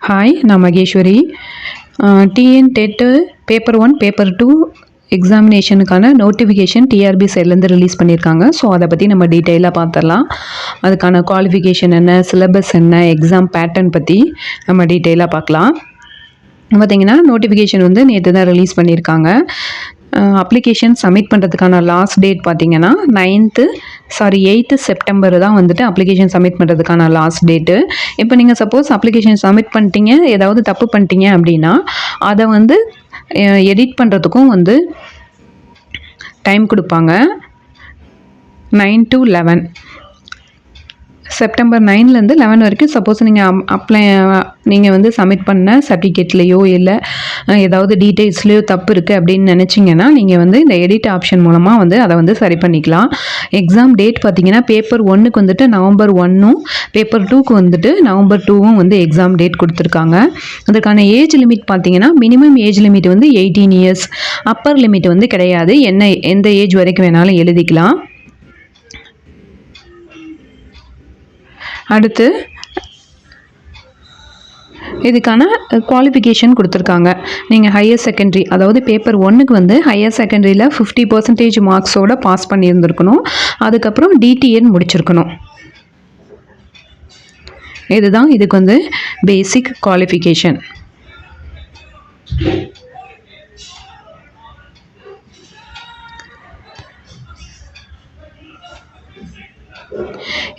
Hi, நான் Maheswari. TN TET paper 1 paper 2 எக்ஸாமினேஷனுக்கான notification TRB சைட்லேருந்து ரிலீஸ் பண்ணியிருக்காங்க. ஸோ அதை பற்றி நம்ம டீட்டெயிலாக பார்த்துடலாம். அதுக்கான குவாலிஃபிகேஷன் என்ன, சிலபஸ் என்ன, எக்ஸாம் பேட்டர்ன் பற்றி நம்ம டீட்டெயிலாக பார்க்கலாம். பார்த்திங்கன்னா நோட்டிஃபிகேஷன் வந்து நேற்று தான் ரிலீஸ் பண்ணியிருக்காங்க. அப்ளிகேஷன் சப்மிட் பண்ணுறதுக்கான லாஸ்ட் டேட் பார்த்திங்கன்னா 8th செப்டம்பர் தான் வந்துட்டு அப்ளிகேஷன் சப்மிட் பண்ணுறதுக்கான லாஸ்ட் டேட்டு. இப்போ நீங்கள் சப்போஸ் அப்ளிகேஷன் சப்மிட் பண்ணிட்டீங்க, ஏதாவது தப்பு பண்ணிட்டீங்க அப்படின்னா அதை வந்து எடிட் பண்ணுறதுக்கும் வந்து டைம் கொடுப்பாங்க. 9 to 11 செப்டம்பர் 9லேருந்து 11 வரைக்கும். சப்போஸ் நீங்கள் வந்து சப்மிட் பண்ண சர்டிஃபிகேட்லேயோ இல்லை ஏதாவது டீட்டெயில்ஸ்லேயோ தப்பு இருக்குது அப்படின்னு நினச்சிங்கன்னா நீங்கள் வந்து இந்த எடிட் ஆப்ஷன் மூலமாக வந்து அதை வந்து சரி பண்ணிக்கலாம். எக்ஸாம் டேட் பார்த்தீங்கன்னா பேப்பர் 1க்கு வந்துட்டு November 1ம் பேப்பர் 2க்கு வந்துட்டு November 2ம் வந்து எக்ஸாம் டேட் கொடுத்துருக்காங்க. அதுக்கான ஏஜ் லிமிட் பார்த்தீங்கன்னா மினிமம் ஏஜ் லிமிட் வந்து 18 years, அப்பர் லிமிட் வந்து கிடையாது. எந்த ஏஜ் வரைக்கும் வேணாலும் எழுதிக்கலாம். அடுத்து இதுக்கான குவாலிஃபிகேஷன் கொடுத்துருக்காங்க. நீங்கள் ஹையர் செகண்டரி, அதாவது பேப்பர் 1க்கு வந்து ஹையர் செகண்டரியில் 50% மார்க்ஸோடு பாஸ் பண்ணியிருந்துருக்கணும். அதுக்கப்புறம் டிடிஎன் முடிச்சிருக்கணும். இதுதான் இதுக்கு வந்து பேசிக் குவாலிஃபிகேஷன்.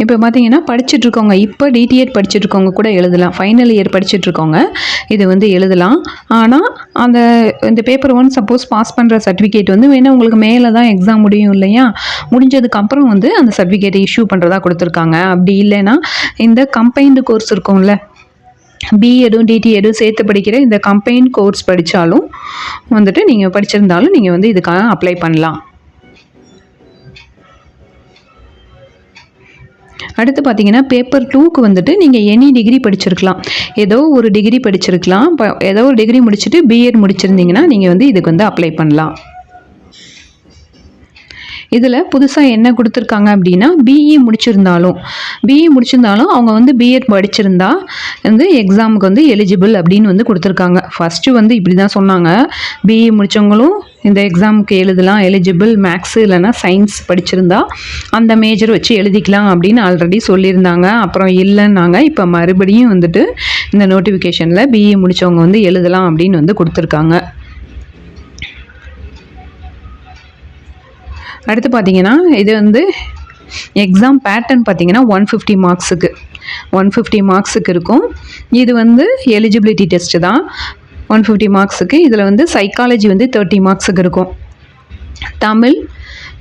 இப்போ பார்த்தீங்கன்னா படிச்சுட்ருக்கோங்க, இப்போ டிடிஎட் படிச்சுட்ருக்கவங்க கூட எழுதலாம். ஃபைனல் இயர் படிச்சுட்ருக்கோங்க, இது வந்து எழுதலாம். ஆனால் இந்த பேப்பர் 1 சப்போஸ் பாஸ் பண்ணுற சர்டிஃபிகேட் வந்து வேணால் உங்களுக்கு மேலே தான் எக்ஸாம் முடியும் இல்லையா, முடிஞ்சதுக்கப்புறம் வந்து அந்த சர்டிஃபிகேட்டை இஷ்யூ பண்ணுறதா கொடுத்துருக்காங்க. அப்படி இல்லைன்னா இந்த கம்பைன்டு கோர்ஸ் இருக்கும்ல, பிஎடும் டிடிஎடும் சேர்த்து படிக்கிற இந்த கம்பைன்ட் கோர்ஸ் படித்தாலும் வந்துட்டு நீங்கள் படிச்சிருந்தாலும் நீங்கள் வந்து இதுக்காக அப்ளை பண்ணலாம். அடுத்து பார்த்தீங்கன்னா பேப்பர் 2க்கு வந்துட்டு நீங்கள் எனி டிகிரி படிச்சிருக்கலாம், ஏதோ ஒரு டிகிரி படிச்சிருக்கலாம். ஏதோ ஒரு டிகிரி முடிச்சுட்டு பிஎட் முடிச்சிருந்தீங்கன்னா நீங்கள் வந்து இதுக்கு வந்து அப்ளை பண்ணலாம். இதில் புதுசாக என்ன கொடுத்துருக்காங்க அப்படின்னா பிஇ முடிச்சிருந்தாலும் அவங்க வந்து பிஎட் படிச்சிருந்தா வந்து எக்ஸாமுக்கு வந்து எலிஜிபிள் அப்படின்னு வந்து கொடுத்துருக்காங்க. ஃபஸ்ட்டு வந்து இப்படி தான் சொன்னாங்க, பிஇ முடித்தவங்களும் இந்த எக்ஸாமுக்கு எழுதலாம், எலிஜிபிள் மேக்ஸு இல்லைனா சயின்ஸ் படிச்சிருந்தா அந்த மேஜர் வச்சு எழுதிக்கலாம் அப்படின்னு ஆல்ரெடி சொல்லியிருந்தாங்க. அப்புறம் இல்லைன்னாங்க. இப்போ மறுபடியும் வந்துட்டு இந்த நோட்டிஃபிகேஷனில் பிஇ முடித்தவங்க வந்து எழுதலாம் அப்படின்னு வந்து கொடுத்துருக்காங்க. அடுத்து பார்த்தீங்கன்னா இது வந்து எக்ஸாம் பேட்டர்ன் பார்த்தீங்கன்னா 150 மார்க்ஸுக்கு இருக்கும். இது வந்து எலிஜிபிலிட்டி டெஸ்ட்டு தான். 150 மார்க்ஸுக்கு இதில் வந்து சைக்காலஜி வந்து 30 மார்க்ஸுக்கு இருக்கும், தமிழ்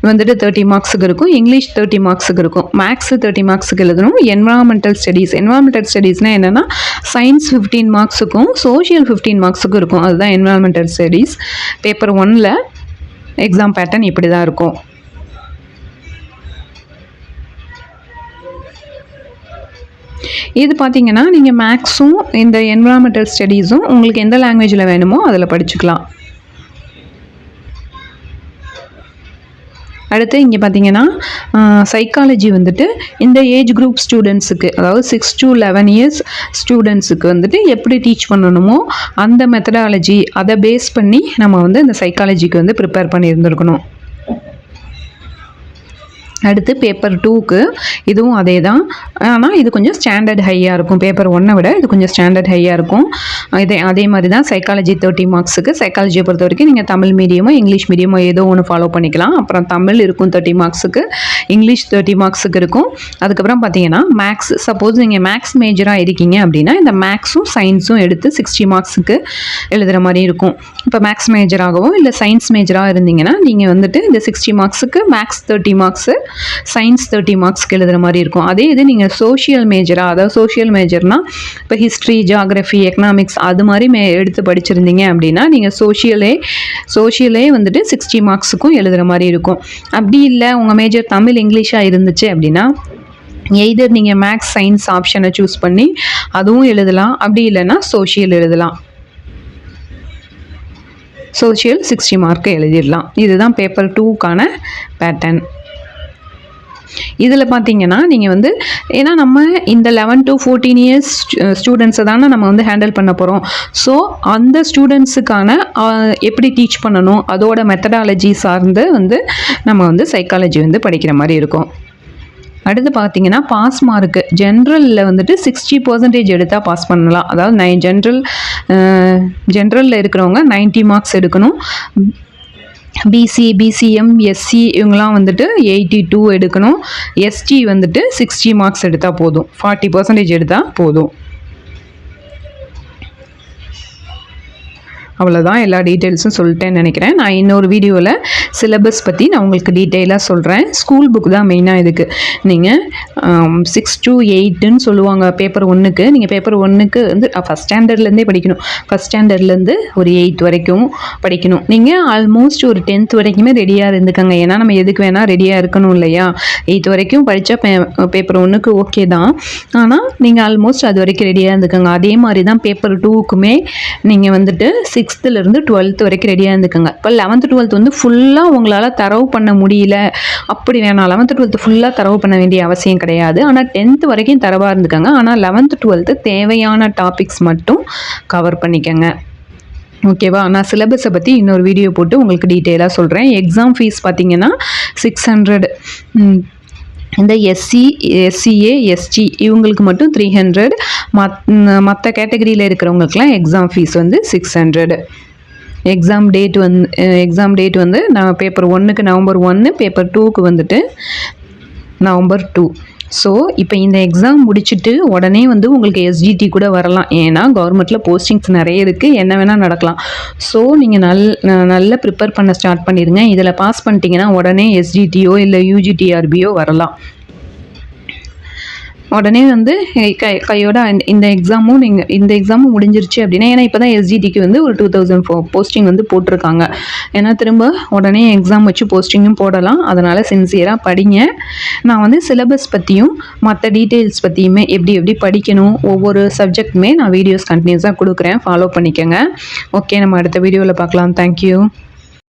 வந்துட்டு 30 மார்க்ஸுக்கு இருக்கும், இங்கிலீஷ் 30 மார்க்ஸுக்கு இருக்கும், மேக்ஸு 30 மார்க்ஸுக்கு எழுதணும். என்வரான்மெண்டல் ஸ்டடீஸ்னால் என்னென்னா சயின்ஸ் 15 மார்க்ஸுக்கும் சோஷியல் 15 மார்க்ஸுக்கும் இருக்கும். அதுதான் என்வரான்மெண்டல் ஸ்டடீஸ். பேப்பர் 1ல் எக்ஸாம் பேட்டர்ன் இப்படி தான் இருக்கும். இது பார்த்தீங்கன்னா நீங்கள் மேக்ஸும் இந்த என்வரான்மெண்டல் ஸ்டடீஸும் உங்களுக்கு எந்த லாங்குவேஜில் வேணுமோ அதில் படிச்சுக்கலாம். அடுத்து இங்கே பார்த்தீங்கன்னா சைக்காலஜி வந்துட்டு இந்த ஏஜ் குரூப் ஸ்டூடெண்ட்ஸுக்கு, அதாவது 6 to 11 years ஸ்டூடெண்ட்ஸுக்கு வந்துட்டு எப்படி டீச் பண்ணணுமோ அந்த மெத்தடாலஜி அதை பேஸ் பண்ணி நம்ம வந்து இந்த சைக்காலஜிக்கு வந்து ப்ரிப்பேர் பண்ணியிருந்துருக்கணும். அடுத்து பேப்பர் 2க்கு இதுவும் அதே தான், ஆனால் இது கொஞ்சம் ஸ்டாண்டர்ட் ஹையாக இருக்கும். பேப்பர் 1 விட இது கொஞ்சம் ஸ்டாண்டர்ட் ஹையாக இருக்கும். அதே மாதிரி தான் சைக்காலஜி 30 மார்க்ஸுக்கு. சைக்காலஜியை பொறுத்த வரைக்கும் நீங்கள் தமிழ் மீடியமோ இங்கிலீஷ் மீடியமோ ஏதோ ஒன்று ஃபாலோ பண்ணிக்கலாம். அப்புறம் தமிழ் இருக்கும் 30 மார்க்ஸுக்கு, இங்கிலீஷ் 30 மார்க்ஸுக்கு இருக்கும். அதுக்கப்புறம் பார்த்தீங்கன்னா மேக்ஸ், சப்போஸ் நீங்கள் மேக்ஸ் மேஜராக இருக்கீங்க அப்படின்னா இந்த மேக்ஸும் சயின்ஸும் எடுத்து 60 மார்க்ஸுக்கு எழுதுகிற மாதிரி இருக்கும். இப்போ மேக்ஸ் மேஜராகவோ இல்லை சயின்ஸ் மேஜராக இருந்தீங்கன்னா நீங்கள் வந்துட்டு இந்த 60 மார்க்ஸுக்கு மேக்ஸ் 30 மார்க்ஸு, சயின்ஸ் 30 மார்க்ஸ்க்கு எழுதுகிற மாதிரி இருக்கும். அதே இது நீங்கள் சோஷியல் மேஜராக, அதாவது சோஷியல் மேஜர்னால் இப்போ ஹிஸ்ட்ரி, ஜியாகிரஃபி, எக்கனாமிக்ஸ் அது மாதிரி எடுத்து படிச்சிருந்தீங்க அப்படின்னா நீங்கள் சோஷியலே வந்துட்டு 60 மார்க்ஸுக்கும் எழுதுகிற மாதிரி இருக்கும். அப்படி இல்லை உங்கள் மேஜர் தமிழ் இங்கிலீஷாக இருந்துச்சு அப்படின்னா எய்தர் நீங்கள் மேக்ஸ் சயின்ஸ் ஆப்ஷனை சூஸ் பண்ணி அதுவும் எழுதலாம், அப்படி இல்லைன்னா சோஷியல் எழுதலாம். சோஷியல் 60 மார்க்கு எழுதிடலாம். இதுதான் பேப்பர் 2க்கான பேட்டர்ன். இதில் பார்த்தீங்கன்னா நீங்கள் வந்து ஏன்னா நம்ம இந்த 11 to 14 இயர்ஸ் ஸ்டூடெண்ட்ஸை தானே நம்ம வந்து ஹேண்டில் பண்ண போகிறோம். ஸோ அந்த ஸ்டூடெண்ட்ஸுக்கான எப்படி டீச் பண்ணணும் அதோட மெத்தடாலஜி சார்ந்து வந்து நம்ம வந்து சைக்காலஜி வந்து படிக்கிற மாதிரி இருக்கும். அடுத்து பார்த்தீங்கன்னா பாஸ் மார்க்கு ஜென்ரலில் வந்துட்டு 60% எடுத்தால் பாஸ் பண்ணலாம். அதாவது ஜென்ரலில் இருக்கிறவங்க 90 மார்க்ஸ் எடுக்கணும். பிசி, பிசிஎம், எஸ்சி இவங்கெல்லாம் வந்துட்டு 82 எடுக்கணும். எஸ்டி வந்துட்டு 60 மார்க்ஸ் எடுத்தால் போதும். 40% எடுத்தால் போதும். அவ்வளோதான், எல்லா டீட்டெயில்ஸும் சொல்லிட்டேன்னு நினைக்கிறேன். நான் இன்னொரு வீடியோவில் சிலபஸ் பற்றி நான் உங்களுக்கு டீட்டெயிலாக சொல்கிறேன். ஸ்கூல் புக் தான் மெயினாக இதுக்கு. நீங்கள் 6 to 8ன்னு சொல்லுவாங்க பேப்பர் 1க்கு. நீங்கள் பேப்பர் 1க்கு வந்து ஃபஸ்ட் ஸ்டாண்டர்ட்லேருந்தே படிக்கணும். ஃபஸ்ட் ஸ்டாண்டர்ட்லேருந்து ஒரு 8 வரைக்கும் படிக்கணும். நீங்கள் ஆல்மோஸ்ட் ஒரு 10th வரைக்குமே ரெடியாக இருந்துக்கங்க. ஏன்னா நம்ம எதுக்கு வேணால் ரெடியாக இருக்கணும் இல்லையா. 8 வரைக்கும் படித்தா பேப்பர் 1க்கு ஓகே தான். ஆனால் நீங்கள் ஆல்மோஸ்ட் அது வரைக்கும் ரெடியாக இருந்துக்கங்க. அதே மாதிரி தான் பேப்பர் 2க்குமே நீங்கள் வந்துட்டு 6th to 12th வரைக்கும் ரெடியாக இருந்துக்கோங்க. இப்போ 11th 12th வந்து ஃபுல்லாக உங்களால் தரவு பண்ண முடியல அப்படி வேணாம். 11th 12th ஃபுல்லாக தரவு பண்ண வேண்டிய அவசியம் கிடையாது. ஆனால் 10th வரைக்கும் தரவாக இருந்துக்கோங்க. ஆனால் 11th 12th தேவையான டாபிக்ஸ் மட்டும் கவர் பண்ணிக்கோங்க. ஓகேவா. நான் சிலபஸை பற்றி இன்னொரு வீடியோ போட்டு உங்களுக்கு டீட்டெயிலாக சொல்கிறேன். எக்ஸாம் ஃபீஸ் பார்த்தீங்கன்னா 600. இந்த எஸ்சி, எஸ்சிஏ, எஸ்டி இவங்களுக்கு மட்டும் 300. மற்ற கேட்டகரியில் இருக்கிறவங்களுக்குலாம் எக்ஸாம் ஃபீஸ் வந்து 600. எக்ஸாம் டேட் வந்து நான் பேப்பர் 1க்கு November 1, பேப்பர் 2க்கு வந்துட்டு November 2. ஸோ இப்போ இந்த எக்ஸாம் முடிச்சுட்டு உடனே வந்து உங்களுக்கு எஸ்ஜிடி கூட வரலாம். ஏன்னா கவர்மெண்ட்டில் போஸ்டிங்ஸ் நிறைய இருக்குது, என்ன வேணால் நடக்கலாம். ஸோ நீங்கள் நல்லா ப்ரிப்பேர் பண்ண ஸ்டார்ட் பண்ணிடுங்க. இதில் பாஸ் பண்ணிட்டீங்கன்னா உடனே எஸ்ஜிடியோ இல்லை யூஜிடிஆர்பியோ வரலாம். உடனே வந்து கையோட இந்த எக்ஸாமும் முடிஞ்சிருச்சு அப்படின்னா, ஏன்னா இப்போ தான் எஸ்ஜிடிக்கு வந்து ஒரு 2000 போஸ்டிங் வந்து போட்டிருக்காங்க. ஏன்னா திரும்ப உடனே எக்ஸாம் வச்சு போஸ்டிங்கும் போடலாம். அதனால் சின்சியராக படிங்க. நான் வந்து சிலபஸ் பற்றியும் மற்ற டீட்டெயில்ஸ் பற்றியுமே எப்படி படிக்கணும் ஒவ்வொரு சப்ஜெக்ட்டுமே நான் வீடியோஸ் கண்டினியூஸாக கொடுக்குறேன். ஃபாலோ பண்ணிக்கோங்க. ஓகே, நம்ம அடுத்த வீடியோவில் பார்க்கலாம். தேங்க்யூ.